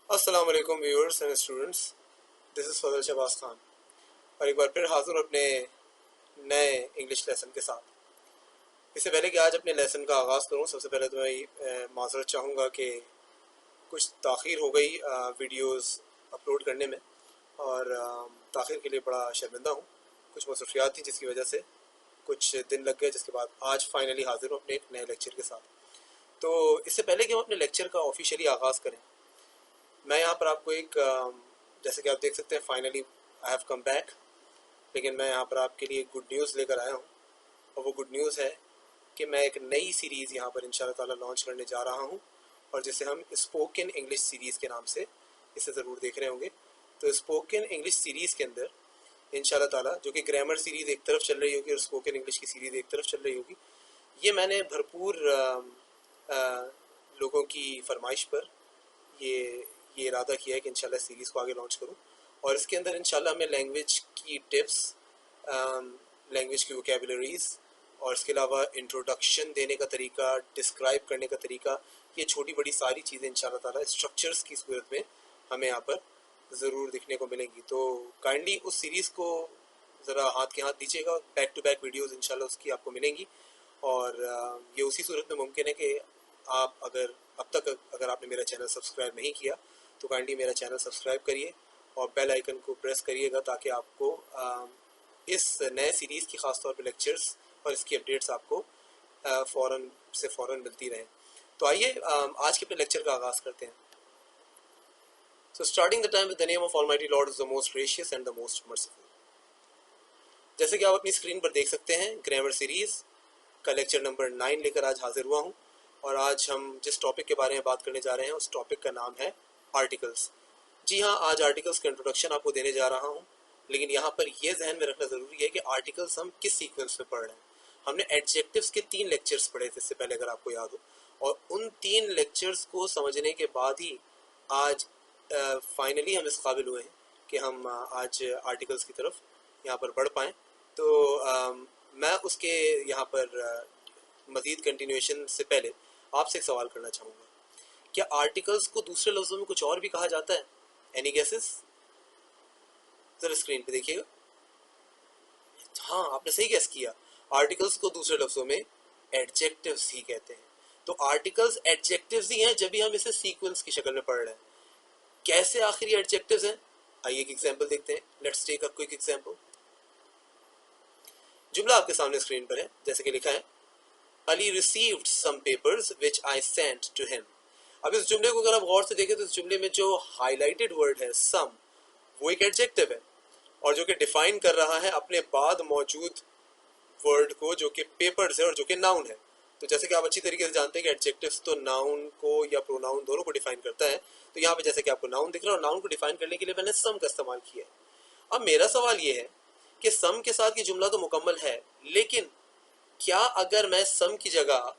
अस्सलाम वालेकुम viewers and students, this is Fazal Shahbaz Khan और एक बार फिर हाज़िर हूं अपने नए इंग्लिश लेसन के साथ। इससे पहले कि आज अपने लेसन का आगाज़ करूं, सबसे पहले तो मैं माज़रत चाहूँगा कि कुछ ताख़ीर हो गई वीडियोस अपलोड करने में और ताख़ीर के लिए बड़ा शर्मिंदा हूँ। कुछ मसरूफियात थी जिसकी वजह से कुछ दिन लग गए, जिसके बाद आज फाइनली हाज़िर हूँ अपने एक नए लेक्चर के साथ। तो इससे पहले कि हम अपने लेक्चर का ऑफिशियली आगाज़ करें, मैं यहाँ पर आपको एक जैसे कि आप देख सकते हैं finally I have come back, लेकिन मैं यहाँ पर आपके लिए गुड न्यूज़ लेकर आया हूँ और वो गुड न्यूज़ है कि मैं एक नई सीरीज़ यहाँ पर इंशाल्लाह ताला लॉन्च करने जा रहा हूँ और जिसे हम स्पोकन इंग्लिश सीरीज़ के नाम से इसे ज़रूर देख रहे होंगे। तो स्पोकन इंग्लिश सीरीज़ के अंदर इंशाल्लाह ताला, जो कि ग्रामर सीरीज़ एक तरफ चल रही होगी और स्पोकन इंग्लिश की सीरीज़ एक तरफ चल रही होगी, ये मैंने भरपूर लोगों की फरमाइश पर ये इरादा किया है कि इंशाल्लाह सीरीज़ को आगे लॉन्च करूं और इसके अंदर इंशाल्लाह मैं लैंग्वेज की टिप्स, लैंग्वेज की वोकेबलरीज़ और इसके अलावा इंट्रोडक्शन देने का तरीका, डिस्क्राइब करने का तरीका, ये छोटी बड़ी सारी चीज़ें इंशाल्लाह ताला स्ट्रक्चर्स की सूरत में हमें यहाँ पर ज़रूर दिखने को मिलेंगी। तो काइंडली उस सीरीज़ को ज़रा हाथ के हाथ दीजिएगा। बैक टू बैक वीडियोज़ इंशाल्लाह उसकी आपको मिलेंगी और ये उसी सूरत में मुमकिन है कि आप अगर आपने मेरा चैनल सब्सक्राइब नहीं किया तो काइंडली मेरा चैनल सब्सक्राइब करिए और बेल आइकन को प्रेस करिएगा ताकि आपको इस नए सीरीज़ की ख़ास तौर पे लेक्चर्स और इसकी अपडेट्स आपको फ़ौरन मिलती रहें। तो आइए आज के अपने लेक्चर का आगाज़ करते हैं। So starting the time with the name of almighty lord is the most gracious and the most merciful. जैसे कि आप अपनी स्क्रीन पर देख सकते हैं, ग्रामर सीरीज़ का लेक्चर नंबर 9 लेकर आज हाजिर हुआ हूँ और आज हम जिस टॉपिक के बारे में बात करने जा रहे हैं उस टॉपिक का नाम है आर्टिकल्स। जी हाँ, आज आर्टिकल्स का इंट्रोडक्शन आपको देने जा रहा हूँ, लेकिन यहाँ पर यह जहन में रखना ज़रूरी है कि आर्टिकल्स हम किस सीक्वेंस में पढ़ रहे हैं। हमने एडजेक्टिव्स के 3 लेक्चर्स पढ़े थे इससे पहले, अगर आपको याद हो, और उन 3 लेक्चर्स को समझने के बाद ही आज फाइनली हम इस काबिल हुए हैं कि हम आज आर्टिकल्स की तरफ यहाँ पर बढ़ पाएँ। तो मैं उसके यहाँ पर मज़ीद कंटिन्यूएशन से पहले आपसे एक सवाल करना चाहूँगा, क्या आर्टिकल्स को दूसरे लफ्ज़ों में कुछ और भी कहा जाता है? Any guesses? ज़रा स्क्रीन पे देखिएगा। हाँ, आपने सही गेस किया, आर्टिकल्स को दूसरे लफ्ज़ों में एडजेक्टिव्स ही कहते हैं। तो आर्टिकल्स एडजेक्टिव्स ही हैं जब भी हम इसे सीक्वेंस की शक्ल में पढ़ रहे हैं। कैसे आखिर ये एडजेक्टिव्स हैं? आइए एक एग्जाम्पल देखते हैं। Let's take a quick example. जुमला आपके सामने स्क्रीन पर है, जैसे कि लिखा है, Ali received some papers which I sent to him. अब इस जुमले को अगर आप गौर से देखें तो इस जुमले में जो हाईलाइटेड वर्ड है सम, वो एक एडजेक्टिव है और जो कि डिफाइन कर रहा है अपने बाद मौजूद वर्ड को, जो कि पेपर्स है और जो कि नाउन है। तो जैसे कि आप अच्छी तरीके से जानते हैं कि एडजेक्टिव्स तो नाउन को या प्रोनाउन दोनों को डिफाइन करता है। तो यहाँ पे जैसे कि आपको नाउन दिख रहा है और नाउन को डिफाइन करने के लिए मैंने सम का इस्तेमाल किया है। अब मेरा सवाल ये है कि सम के साथ ये जुमला तो मुकम्मल है, लेकिन क्या अगर मैं सम की जगह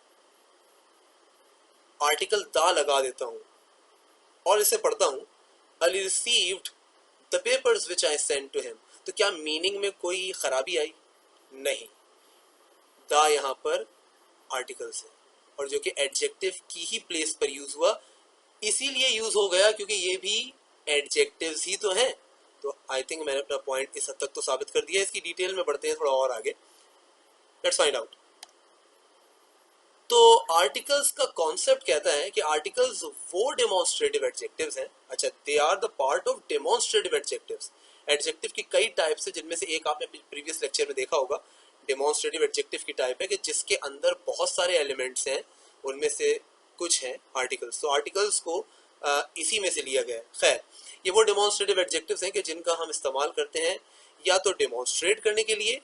आर्टिकल द लगा देता हूं और इसे पढ़ता हूं, Ali received the papers which I sent to him, तो क्या मीनिंग में कोई खराबी आई? नहीं, द यहाँ पर आर्टिकल्स है और जो कि एडजेक्टिव की ही प्लेस पर यूज हुआ, इसीलिए यूज हो गया क्योंकि ये भी एडजेक्टिव्स ही तो हैं। तो आई थिंक मैंने अपना पॉइंट इस हद तक तो साबित कर दिया। इसकी डिटेल में बढ़ते हैं थोड़ा और आगे, लेट्स फाइंड आउट। तो आर्टिकल्स का कॉन्सेप्ट कहता है कि आर्टिकल्स वो डेमोन्स्ट्रेटिव एडजेक्टिव्स हैं। अच्छा, they are the part of demonstrative adjectives. Adjective की कई टाइप्स है, जिनमें से एक आपने प्रीवियस लेक्चर में देखा होगा, डेमोन्स्ट्रेटिव एडजेक्टिव की टाइप है कि जिसके अंदर बहुत सारे एलिमेंट्स हैं, उनमें से कुछ हैं आर्टिकल्स। तो आर्टिकल्स को इसी में से लिया गया है। खैर, ये वो डेमोन्स्ट्रेटिव एडजेक्टिव्स हैं कि जिनका हम इस्तेमाल करते हैं या तो डेमोन्स्ट्रेट करने के लिए,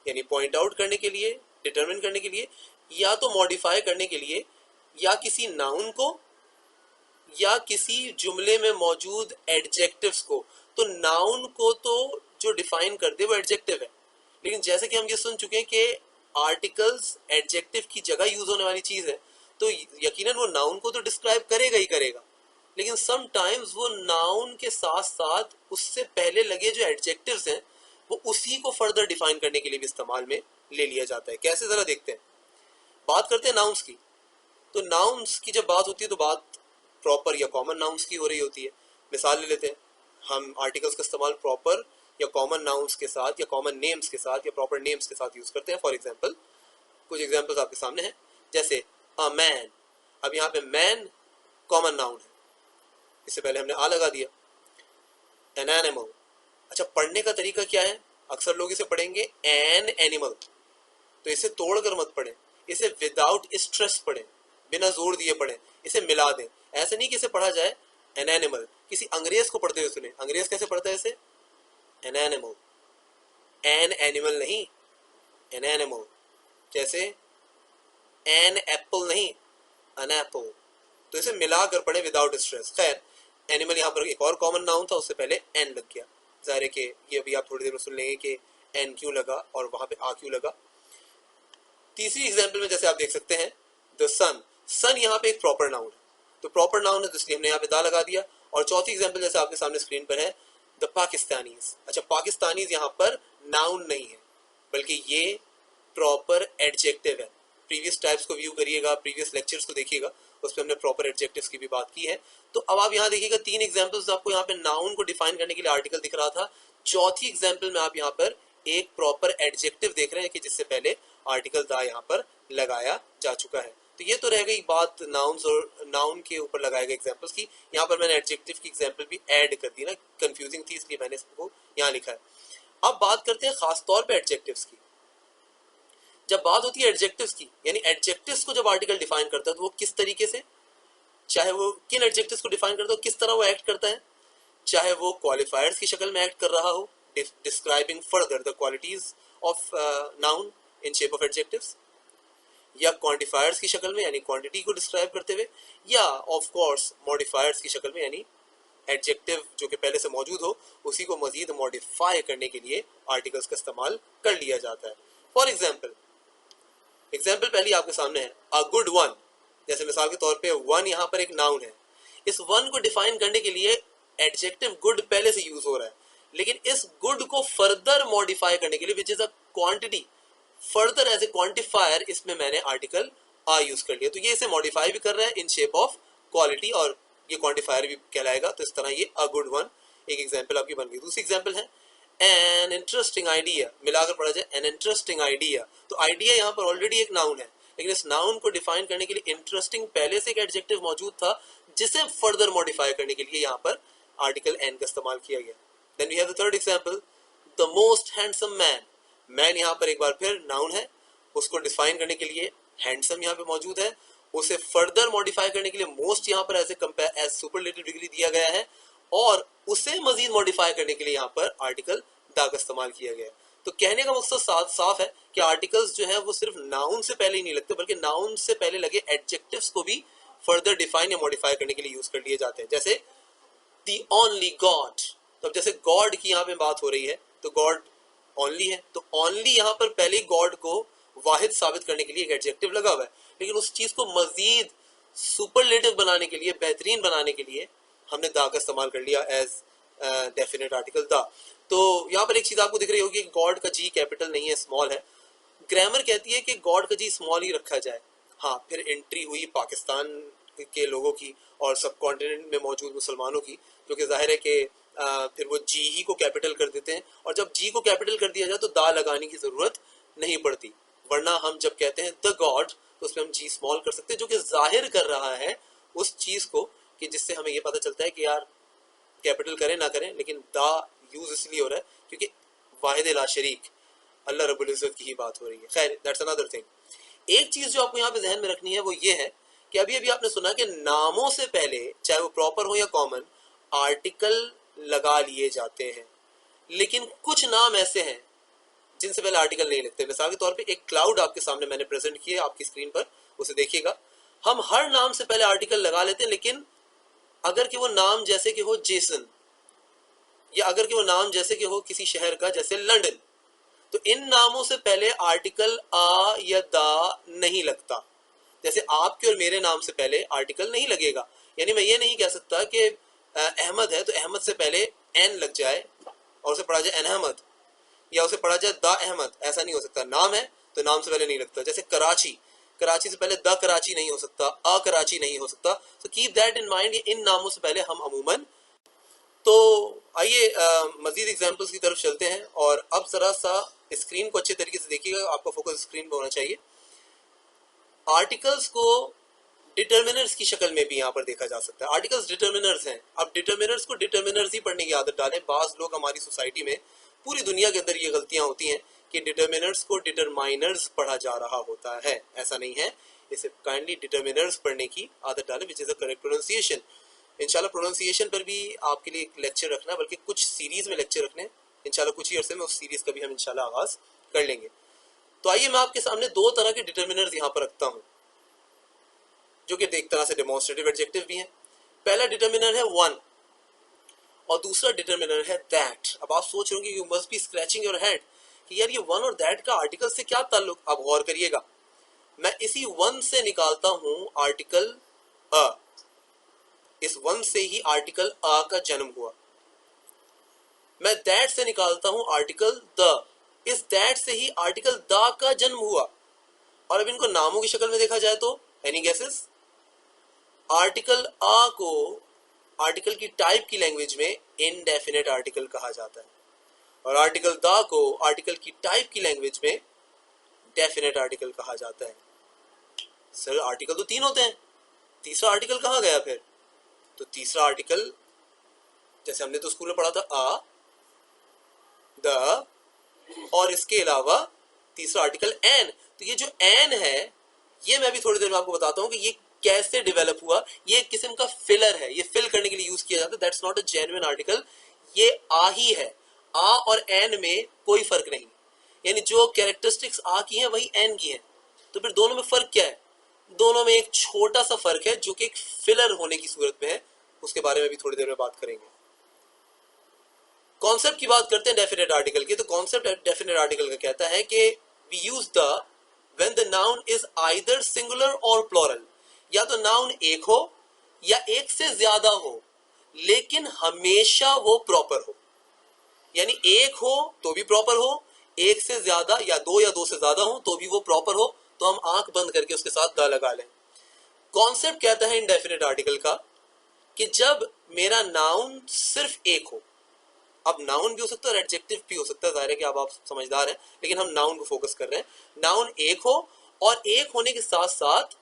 यानी पॉइंट आउट करने के लिए, डिटरमिन करने के लिए, या तो मॉडिफाई करने के लिए, या किसी नाउन को, या किसी जुमले में मौजूद एडजेक्टिव्स को। तो नाउन को तो जो डिफाइन कर दे वो एडजेक्टिव है, लेकिन जैसे कि हम ये सुन चुके हैं कि आर्टिकल्स एडजेक्टिव की जगह यूज होने वाली चीज है, तो यकीनन वो नाउन को तो डिस्क्राइब करेगा ही करेगा, लेकिन समटाइम्स वो नाउन के साथ साथ उससे पहले लगे जो एडजेक्टिव्स हैं वो उसी को फर्दर डिफाइन करने के लिए भी इस्तेमाल में ले लिया जाता है। कैसे, जरा देखते हैं। बात करते हैं नाउन्स की। तो नाउन्स की जब बात होती है तो बात प्रॉपर या कॉमन नाउन्स की हो रही होती है। मिसाल ले लेते हैं, हम आर्टिकल्स का इस्तेमाल प्रॉपर या कॉमन नाउन्स के साथ या कॉमन नेम्स के साथ या प्रॉपर नेम्स के साथ यूज करते हैं. फॉर एग्जांपल कुछ एग्जांपल्स आपके सामने हैं, जैसे अ मैन. अब यहाँ पे मैन कॉमन नाउन है, इससे पहले हमने आ लगा दिया. An animal. अच्छा, पढ़ने का तरीका क्या है? अक्सर लोग इसे पढ़ेंगे एन एनिमल, तो इसे तोड़कर मत पढ़ें, इसे विदाउट स्ट्रेस पढ़ें, बिना जोर दिए पढ़ें, इसे मिला दें. ऐसे नहीं कि इसे पढ़ा जाए एन एनिमल. किसी अंग्रेज को पढ़ते हुए सुने, अंग्रेज कैसे पढ़ता है इसे? An animal. एन एनिमल नहीं, एन एनिमल. जैसे एन एप्पल नहीं, एन एप्पल. तो इसे मिलाकर पढ़े विदाउट स्ट्रेस. खैर, एनिमल यहाँ पर एक और कॉमन नाउन था, उससे पहले एन लग गया. जाहिर है कि ये अभी आप थोड़ी देर में सुन लेंगे कि एन क्यों लगा और वहां पे आ क्यों लगा. तीसरी एग्जाम्पल में जैसे आप देख सकते हैं द सन. सन यहाँ पे एक प्रॉपर नाउन है, तो प्रॉपर नाउन है तो इसलिए हमने यहाँ पे दा लगा दिया. और चौथी एग्जाम्पल जैसे आपके सामने स्क्रीन पर है द पाकिस्तानीज. अच्छा, पाकिस्तानीज यहाँ पर नाउन नहीं है, बल्कि ये प्रॉपर एडजेक्टिव है. प्रीवियस टाइप्स को व्यू करिएगा, प्रीवियस लेक्चर्स को देखिएगा, उस पर हमने प्रॉपर एडजेक्टिव्स की भी बात की है. तो अब आप यहाँ देखिएगा तीन एग्जाम्पल्स आपको यहाँ पे नाउन को डिफाइन करने के लिए आर्टिकल दिख रहा था. चौथी एग्जाम्पल में आप यहाँ पर एक प्रॉपर एडजेक्टिव देख रहे हैं कि जिससे पहले आर्टिकल दा यहाँ पर लगाया जा चुका है. तो ये तो रह गई बात नाउन्स और नाउन के ऊपर लगाए गए एग्जाम्पल्स की. यहाँ पर मैंने एडजेक्टिव की एग्जाम्पल भी ऐड कर दी ना, कंफ्यूजिंग थी इसलिए मैंने इसको यहाँ लिखा है. अब बात करते हैं खासतौर पर एडजेक्टिव्स की. जब बात होती है एडजेक्टिव्स की, यानी एडजेक्टिव्स को जब आर्टिकल डिफाइन करता है तो वो किस तरीके से, चाहे वो किन एडजेक्टिव्स को डिफाइन करता है, किस तरह वो एक्ट करता है, चाहे वो क्वालिफायर्स की शक्ल में एक्ट कर रहा हो, describing further the qualities of noun in shape of adjectives, या क्वांटिफायर्स की शक्ल में यानी क्वांटिटी को डिस्क्राइब करते हुए, या ऑफ कोर्स मॉडिफायर्स की शक्ल में यानी एडजेक्टिव जो कि पहले से मौजूद हो उसी को मजीद मॉडिफाई करने के लिए आर्टिकल्स का इस्तेमाल कर लिया जाता है. फॉर एग्जाम्पल पहली आपके सामने है अ गुड वन. जैसे मिसाल के तौर पे वन यहाँ पर एक नाउन है. इस वन को डिफाइन करने के लिए एडजेक्टिव गुड पहले से यूज हो रहा है, लेकिन इस गुड को फर्दर मॉडिफाई करने के लिए which is a quantity, further as a quantifier इसमें मैंने आर्टिकल आ यूज कर लिया. तो ये इसे मॉडिफाई भी कर रहा है इन शेप ऑफ क्वालिटी और ये क्वांटिफायर भी कहलाएगा. तो इस तरह ये अ गुड वन एक एग्जाम्पल आपकी बन गई. दूसरी एग्जाम्पल है एन इंटरेस्टिंग आइडिया. मिलाकर पढ़ा जाए एन इंटरेस्टिंग आइडिया. तो आइडिया यहाँ पर ऑलरेडी एक नाउन है, लेकिन इस नाउन को डिफाइन करने के लिए इंटरेस्टिंग पहले से एक एडजेक्टिव मौजूद था जिसे फर्दर मॉडिफाई करने के लिए यहाँ पर आर्टिकल एन का इस्तेमाल किया गया. Then we have the third example the most handsome man. Man यहाँ पर एक बार फिर नाउन है, उसको डिफाइन करने के लिए हैंडसम यहाँ पे मौजूद है, उसे फर्दर मॉडिफाई करने के लिए मोस्ट यहाँ पर एज सुपरलेटिव डिग्री दिया गया है और उसे मजीद मॉडिफाई करने के लिए यहाँ पर आर्टिकल दा का इस्तेमाल किया गया. तो कहने का मकसद साफ है कि आर्टिकल्स जो है वो सिर्फ नाउन से पहले ही नहीं लगते, बल्कि नाउन से पहले लगे एडजेक्टिव्स को भी फर्दर डिफाइन या मॉडिफाई करने के लिए यूज कर लिए जाते हैं. जैसे दी ओनली गॉड. तो जैसे गॉड की यहाँ पे बात हो रही है तो गॉड ओनली है, तो ओनली यहाँ पर पहले ही गॉड को वाहिद साबित करने के लिए एक एडजेक्टिव लगा हुआ है, लेकिन उस चीज को मजीद सुपरलेटिव बनाने के लिए, बेहतरीन बनाने के लिए हमने दा का इस्तेमाल कर लिया एज डेफिनेट आर्टिकल दा. तो यहाँ पर एक चीज आपको दिख रही होगी, गॉड का जी कैपिटल नहीं है, स्मॉल है. ग्रामर कहती है कि गॉड का जी स्मॉल ही रखा जाए. हाँ, फिर एंट्री हुई पाकिस्तान के लोगों की और सब कॉन्टिनेंट में मौजूद मुसलमानों की, जो कि जाहिर है कि फिर वो जी ही को कैपिटल कर देते हैं, और जब जी को कैपिटल कर दिया जाए तो दा लगाने की जरूरत नहीं पड़ती. वरना हम जब कहते हैं द गॉड तो उसमें हम जी स्मॉल कर सकते हैं, जो कि जाहिर कर रहा है उस चीज को कि जिससे हमें ये पता चलता है कि यार कैपिटल करें ना करें, लेकिन दा यूज इसलिए हो रहा है क्योंकि वाहिद ला शरीक अल्लाह रब्बुल इज्जत की ही बात हो रही है. खैर, दैट्स अनदर थिंग. एक चीज जो आपको यहाँ पे जहन में रखनी है वो ये है कि अभी अभी आपने सुना कि नामों से पहले, चाहे वो प्रॉपर हो या कॉमन, आर्टिकल लगा लिए जाते हैं, लेकिन कुछ नाम ऐसे हैं जिनसे पहले आर्टिकल नहीं लगते. मिसाल के तौर पे एक क्लाउड आपके सामने मैंने प्रेजेंट किया आपकी स्क्रीन पर, उसे देखिएगा. हम हर नाम से पहले आर्टिकल लगा लेते हैं, लेकिन अगर कि वो नाम जैसे कि हो जेसन, या अगर कि वो नाम जैसे कि हो किसी शहर का जैसे लंदन, तो इन नामों से पहले आर्टिकल आ या दा नहीं लगता. जैसे आपके और मेरे नाम से पहले आर्टिकल नहीं लगेगा. यानी मैं ये नहीं कह सकता कि अहमद है तो अहमद से पहले एन लग जाए और उसे पढ़ा जाए एन अहमद, या उसे पढ़ा जाए दा अहमद. ऐसा नहीं हो सकता. नाम है तो नाम से पहले नहीं लगता. जैसे कराची, कराची से पहले द कराची नहीं हो सकता, अ कराची नहीं हो सकता. तो कीप दैट इन माइंड. इन नामों से पहले हम अमूमन तो आइए मजीद एग्जांपल्स की तरफ चलते हैं, और अब जरा सा स्क्रीन को अच्छे तरीके से देखिएगा, आपका फोकस स्क्रीन पर होना चाहिए। आर्टिकल्स को डिटर्मिनर्स की शक्ल में भी यहाँ पर देखा जा सकता है। आर्टिकल्स डिटर्मिनर्स हैं। अब डिटर्मिनर्स को डिटर्मिनर्स ही पढ़ने की आदत डालें। बाज लोग हमारी सोसाइटी में, पूरी दुनिया के अंदर ये गलतियां होती हैं कि डिटर्मिनर्स को डिटरमाइनर्स पढ़ा जा रहा होता है। ऐसा नहीं है, इसे काइंडली डिटर्मिनर्स पढ़ने की आदत डालें, विच इज अ करेक्ट प्रोनाउंसिएशन। इंशाल्लाह प्रोनाउंसिएशन पर भी आपके लिए एक लेक्चर रखना, बल्कि कुछ सीरीज में लेक्चर रखने इंशाल्लाह, कुछ ही अरसे में उस सीरीज का भी हम इंशाल्लाह आगाज कर लेंगे। तो आइए मैं आपके सामने दो तरह के डिटर्मिनर्स यहाँ पर रखता हूँ, जो कि एक तरह से डेमोन्स्ट्रेटिव एडजेक्टिव भी हैं। पहला डिटर्मिनर है वन और दूसरा डिटर्मिनर है दैट। अब आप सोच रहे होंगे you must be scratching your head कि यार ये वन और दैट का आर्टिकल से क्या ताल्लुक। अब गौर करिएगा, मैं इसी वन से निकालता हूं आर्टिकल अ। इस वन से ही आर्टिकल अ का जन्म हुआ। मैं दैट से निकालता हूं आर्टिकल द। इस दैट से ही आर्टिकल द का जन्म हुआ। और अब इनको नामों की शक्ल में देखा जाए तो एनी गेसेस? आर्टिकल आ को आर्टिकल की टाइप की लैंग्वेज में इनडेफिनेट आर्टिकल कहा जाता है, और आर्टिकल द को आर्टिकल की टाइप की लैंग्वेज में डेफिनेट आर्टिकल कहा जाता है। सर आर्टिकल तो तीन होते हैं, तीसरा आर्टिकल कहाँ गया फिर? तो तीसरा आर्टिकल, जैसे हमने तो स्कूल में पढ़ा था, आ, द, और इसके अलावा तीसरा आर्टिकल एन। तो ये जो एन है, ये मैं भी थोड़ी देर में आपको बताता हूँ कि ये कैसे डेवलप हुआ। ये एक किस्म का फिलर है, ये फिल करने के लिए यूज किया जाता है। That's not a genuine article. ये आ ही है। आ और एन में कोई फर्क नहीं, यानी जो कैरेक्टरिस्टिक्स आ की हैं वही एन की हैं। तो फिर दोनों में फर्क क्या है? दोनों में एक छोटा सा फर्क है जो कि एक फिलर होने की सूरत में है। उसके बारे में भी थोड़ी देर में बात करेंगे। कॉन्सेप्ट की बात करते हैं डेफिनेट आर्टिकल की। तो कॉन्सेप्ट डेफिनेट आर्टिकल का कहता है कि we use the when the noun is either singular और प्लूरल। या तो नाउन एक हो या एक से ज्यादा हो, लेकिन हमेशा वो प्रॉपर हो। यानी एक हो तो भी प्रॉपर हो, एक से ज्यादा या दो से ज्यादा हो तो भी वो प्रॉपर हो। तो हम आंख बंद करके उसके साथ द लगा लें। कॉन्सेप्ट कहता है इंडेफिनेट आर्टिकल का कि जब मेरा नाउन सिर्फ एक हो, अब नाउन भी हो सकता है और एडजेक्टिव भी हो सकता है, जाहिर है कि अब आप समझदार हैं, लेकिन हम नाउन को फोकस कर रहे हैं। नाउन एक हो और एक होने के साथ साथ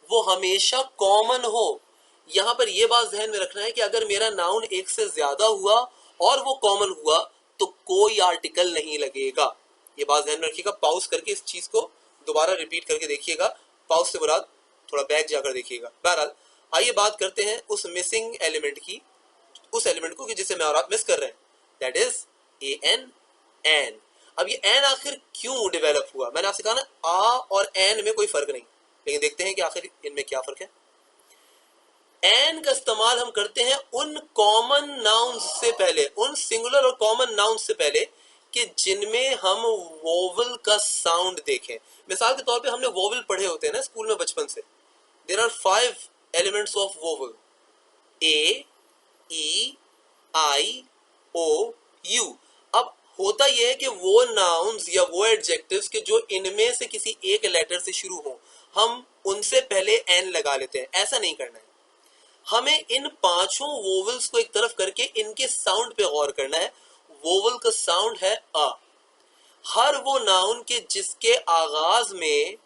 वो हमेशा कॉमन हो। यहां पर यह बात ध्यान में रखना है कि अगर मेरा नाउन एक से ज्यादा हुआ और वो कॉमन हुआ तो कोई आर्टिकल नहीं लगेगा। ये बात ध्यान में रखिएगा। पॉज करके इस चीज को दोबारा रिपीट करके देखिएगा। पॉज से मुराद थोड़ा बैक जाकर देखिएगा। बहरहाल आइए बात करते हैं उस मिसिंग एलिमेंट की, उस एलिमेंट को कि जिसे मैं और आप मिस कर रहे हैं, that is a an, an. अब ये एन आखिर क्यों डेवलप हुआ? मैंने आपसे कहा ना, आ और एन में कोई फर्क नहीं, लेकिन देखते हैं कि आखिर इनमें क्या फर्क है। एन का इस्तेमाल हम करते हैं उन कॉमन नाउन्स से पहले, उन सिंगुलर और कॉमन नाउन्स से पहले कि जिनमें हम वोवल का साउंड देखें। मिसाल के तौर पे हमने वोवल पढ़े होते हैं ना स्कूल में बचपन से। There are 5 elements of vowel, A, E, I, O, U. अब होता यह है कि वो नाउन्स या वो एडजेक्टिव्स के जो इनमें से किसी एक लेटर से शुरू हो, हम उनसे पहले एन लगा लेते हैं। ऐसा नहीं करना है। हमें इन पांचों वोवल्स को एक तरफ करके इनके साउंड पे गौर करना है। वोवल का साउंड है अ। हर वो नाउन के जिसके आगाज में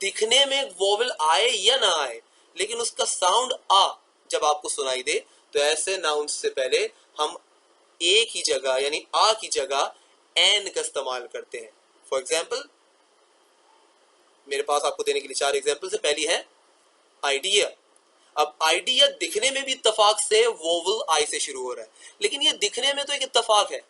दिखने में वोवल आए या ना आए, लेकिन उसका साउंड आ जब आपको सुनाई दे, तो ऐसे नाउन से पहले हम ए की जगह यानी आ की जगह एन का इस्तेमाल करते हैं। फॉर एग्जाम्पल, मेरे पास आपको देने के लिए 4 एग्जाम्पल है। पहली है आइडिया। अब आइडिया दिखने में भी इत्तफाक से वोवल आई से शुरू हो रहा है, लेकिन ये दिखने में तो एक इत्तफाक है।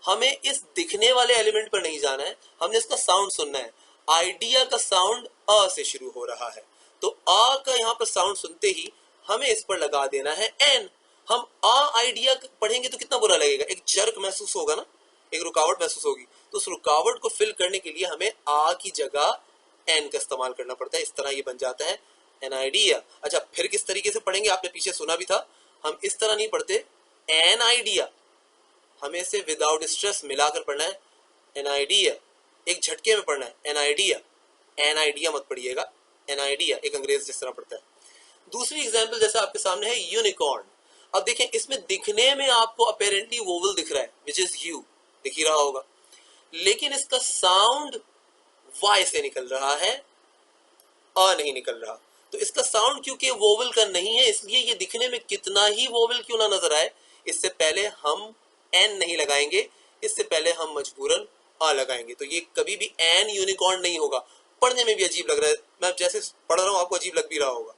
हमें इस दिखने वाले एलिमेंट पर नहीं जाना है, हमने इसका साउंड सुनना है। आइडिया का साउंड अ से शुरू हो रहा है, तो आ का यहाँ पर साउंड सुनते ही हमें इस पर लगा देना है एन। हम आ आइडिया पढ़ेंगे तो कितना बुरा लगेगा, एक जर्क महसूस होगा ना, एक रुकावट महसूस होगी। तो उस रुकावट को फिल करने के लिए हमें आ की जगह एन का इस्तेमाल करना पड़ता है। इस तरह ये बन जाता है एन आइडिया। अच्छा, फिर किस तरीके से पढ़ेंगे? आपने पीछे सुना भी था, हम इस तरह नहीं पढ़ते एन आइडिया, हमें इसे विदाउट स्ट्रेस मिलाकर पढ़ना है एन आइडिया। एक झटके में पढ़ना है एन आइडिया। एन आइडिया मत पढ़िएगा, एन आइडिया एक अंग्रेज जिस तरह पढ़ता है। दूसरी एग्जांपल जैसे आपके सामने है यूनिकॉर्न। अब देखें इसमें दिखने में आपको अपेरेंटली वोवल दिख रहा है विच इज यू, दिख ही रहा होगा, लेकिन इसका साउंड वाई से निकल रहा है, अ नहीं निकल रहा। तो इसका साउंड क्योंकि वोवल का नहीं है इसलिए ये दिखने में कितना ही वोवल क्यों ना नजर आए, इससे पहले हम एन नहीं लगाएंगे, इससे पहले हम मजबूरन आ लगाएंगे। तो ये कभी भी एन यूनिकॉर्न नहीं होगा। पढ़ने में भी अजीब लग रहा है, मैं जैसे पढ़ रहा हूँ आपको अजीब लग भी रहा होगा,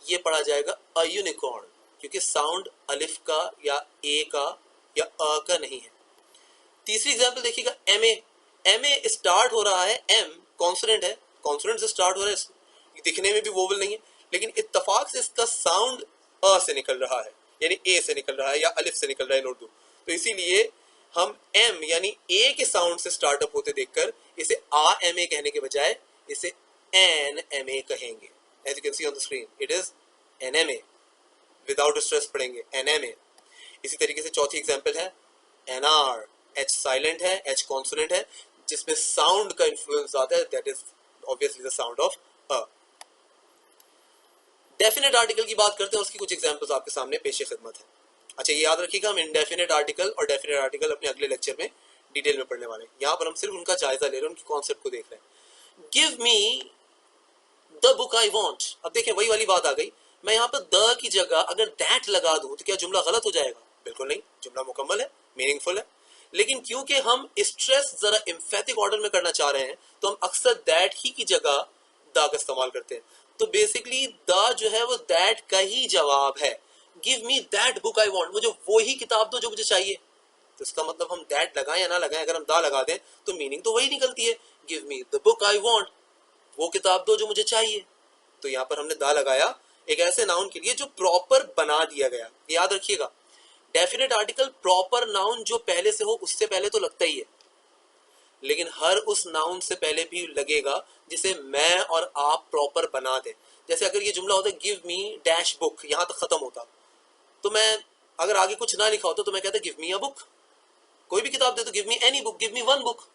ये पढ़ा जाएगा अ यूनिकॉर्न, क्योंकि साउंड अलिफ का या ए का या अ का नहीं है। तीसरी एग्जांपल देखिएगा, एम ए स्टार्ट हो रहा है, एम कॉन्सोनेंट है, कॉन्सोनेंट से स्टार्ट हो रहा है, दिखने में भी वोवल नहीं है, लेकिन इत्तफाक से इसका साउंड अ से निकल रहा है, यानी ए से निकल रहा है या अलिफ से निकल रहा है इन उर्दू। तो इसीलिए हम एम यानी ए के साउंड से स्टार्टअप होते देखकर इसे आ एम ए कहने के बजाय इसे एन एम ए कहेंगे। As you can see on the screen it is an M A, without stress पढ़ेंगे एन एम ए। इसी तरीके से चौथी एग्जांपल है एन आर, एच साइलेंट है, एच कॉन्सोनेंट है, जिसमें साउंड का इन्फ्लुएंस आता है, that is obviously the sound of a. Definite article की बात करते हैं, उसकी कुछ एग्जांपल्स आपके सामने पेश खिदमत है। अच्छा ये याद रखिएगा, हम इनडेफिनेट आर्टिकल और डेफिनेट आर्टिकल अपने अगले लेक्चर में डिटेल में पढ़ने वाले हैं, यहाँ पर हम सिर्फ उनका जायजा ले रहे हैं, उनकी कॉन्सेप्ट को देख रहे हैं। Give me the book I want, अब देखें वही वाली बात आ गई, मैं यहाँ पर द की जगह अगर दैट लगा दूं तो क्या जुमला गलत हो जाएगा? बिल्कुल नहीं, जुमला मुकम्मल है, मीनिंगफुल है। लेकिन क्योंकि हम स्ट्रेस जरा एम्फेटिक ऑर्डर में करना चाह रहे हैं तो हम अक्सर दैट ही की जगह द का इस्तेमाल करते हैं। तो बेसिकली द जो है वो दैट का ही जवाब है। Give me that book I want, मुझे वो ही किताब दो जो मुझे चाहिए। तो इसका मतलब हम दैट लगाएं या ना लगाएं, अगर हम द लगा दें तो मीनिंग तो वही निकलती है, give me the book I want, वो किताब दो जो मुझे चाहिए। तो यहाँ पर हमने दा लगाया एक ऐसे नाउन के लिए जो प्रॉपर बना दिया गया। याद रखिएगा, डेफिनेट आर्टिकल प्रॉपर नाउन जो पहले से हो उससे पहले तो लगता ही है, लेकिन हर उस नाउन से पहले भी लगेगा जिसे मैं और आप प्रॉपर बना दें। जैसे अगर ये जुमला होता गिव मी डैश बुक, यहां तक खत्म होता, तो मैं अगर आगे कुछ ना लिखा होता तो मैं कहता गिव मी अ बुक, कोई भी किताब दे तो give me any book, give me one book.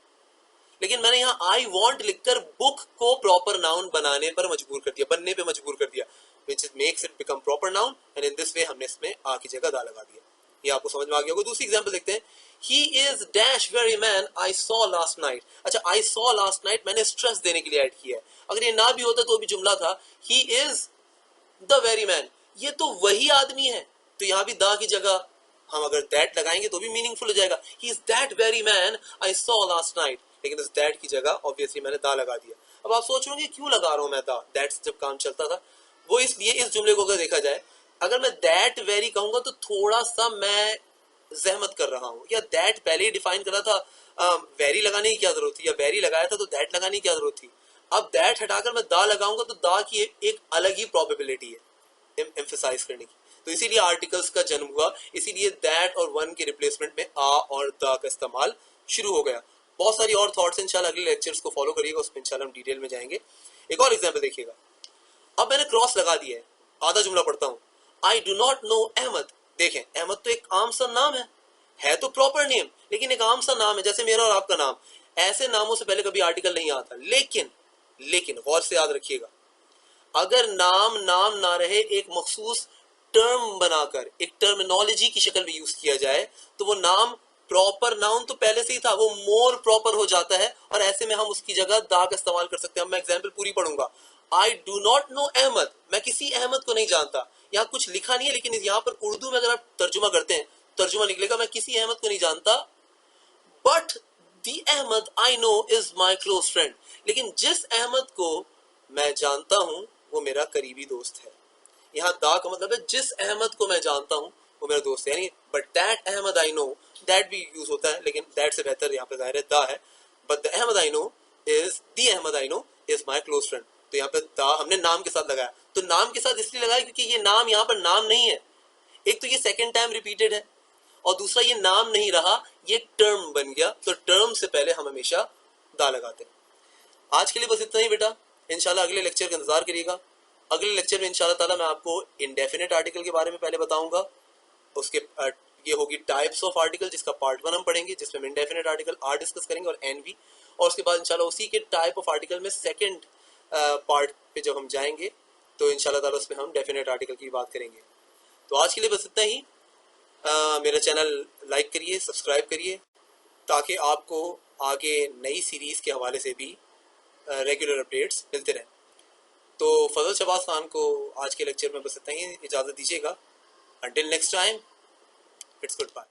लेकिन मैंने यहाँ आई वॉन्ट लिखकर बुक को प्रॉपर नाउन बनाने पर मजबूर कर दिया, बनने पे मजबूर कर दिया, which makes it become proper noun, and in this way हमने इसमें आ की जगह दा लगा दिया। ये आपको समझ में आ गया होगा। दूसरी एग्जांपल देखते हैं, he is dash very man I saw last night। अच्छा I saw last night मैंने स्ट्रेस देने के लिए ऐड किया है, अगर ये ना भी होता तो भी जुमला था, he is the very man, ये तो वही आदमी है, तो यहाँ भी दा की जगह हम अगर दैट लगाएंगे तो भी मीनिंगफुल हो जाएगा, he is that very man I saw last night, लेकिन इस दैट की जगह ऑब्वियसली मैंने दा लगा दिया। अब आप सोच रहे होंगे क्यों लगा रहा हूं मैं दा, दैट जब काम चलता था। वो इसलिए, इस जुमले को अगर देखा जाए, अगर मैं दैट वेरी कहूंगा तो थोड़ा सा मैं जहमत कर रहा हूं, या दैट पहले ही डिफाइन कर रहा था, वेरी लगाने की क्या जरूरत थी, या वेरी लगाया था तो दैट लगाने की क्या जरूरत थी। अब दैट हटाकर मैं दा लगाऊंगा तो दा की एक अलग ही प्रोबेबिलिटी है एम्फेसाइज करने की। तो इसीलिए आर्टिकल्स का जन्म हुआ, इसीलिए दैट और वन के रिप्लेसमेंट में आ और दा का इस्तेमाल शुरू हो गया। बहुत सारी और थॉट्स इंशाल्लाह अगले लेक्चर्स को फॉलो करिएगा, उसमें इंशाल्लाह हम डिटेल में जाएंगे। एक और एग्जांपल देखिएगा, अब मैंने क्रॉस लगा दिया है, आधा जुमला पढ़ता हूं, I do not know Ahmad. देखें अहमद तो एक आम सा नाम है तो प्रॉपर नेम, लेकिन एक आम सा नाम है जैसे मेरा और आपका नाम। ऐसे नामों से पहले कभी आर्टिकल नहीं आता। लेकिन गौर से याद रखिएगा, अगर नाम नाम ना रहे, एक मखसूस टर्म बनाकर एक टर्मिनोलॉजी की शक्ल में यूज किया जाए, तो वो नाम प्रॉपर नाउन तो पहले से ही था, वो मोर प्रॉपर हो जाता है, और ऐसे में हम उसकी जगह दा का इस्तेमाल कर सकते हैं। अब मैं एग्जांपल पूरी पढ़ूंगा, I do not know Ahmad, मैं किसी अहमद को नहीं जानता। यहाँ कुछ लिखा नहीं है, लेकिन यहाँ पर उर्दू में अगर आप तर्जुमा करते हैं, तर्जुमा निकलेगा मैं किसी अहमद को नहीं जानता, but the Ahmad I know is my close friend, लेकिन जिस अहमद को मैं जानता हूं वो मेरा करीबी दोस्त है। यहाँ दा का मतलब है जिस अहमद को मैं जानता हूं वो मेरा दोस्त है, यानी but that Ahmad I know, that भी यूज होता है, लेकिन दैट से बेहतर यहाँ पे जाहिर है दा है। But the Ahmad I know is, the Ahmad I know is my close friend. तो यहाँ पे दा हमने नाम के साथ लगाया, तो नाम के साथ इसलिए लगाया क्योंकि ये नाम यहाँ पर नाम नहीं है, एक तो ये सेकेंड टाइम रिपीटेड है, और दूसरा ये नाम नहीं रहा, ये टर्म बन गया, तो टर्म से पहले हम हमेशा दा लगाते हैं। आज के लिए बस इतना ही बेटा, इंशाल्लाह अगले लेक्चर का इंतजार करिएगा। अगले लेक्चर में इंशाल्लाह ताला मैं आपको इंडेफिनेट आर्टिकल के बारे में पहले बताऊंगा, उसके ये होगी टाइप्स ऑफ आर्टिकल, जिसका पार्ट 1 हम पढ़ेंगे, जिसमें हम इंडेफिनेट आर्टिकल आर डिस्कस करेंगे और एन भी, और उसके बाद इंशाल्लाह उसी के टाइप ऑफ आर्टिकल में सेकंड पार्ट पे जब हम जाएंगे तो इंशाल्लाह ताला उसमें हम डेफिनेट आर्टिकल की बात करेंगे। तो आज के लिए बस इतना ही। मेरा चैनल लाइक करिए, सब्सक्राइब करिए, ताकि आपको आगे नई सीरीज़ के हवाले से भी रेगुलर अपडेट्स मिलते रहें। तो फजल शहबाज खान को आज के लेक्चर में बस इतना ही इजाज़त दीजिएगा। Until next time, it's good bye.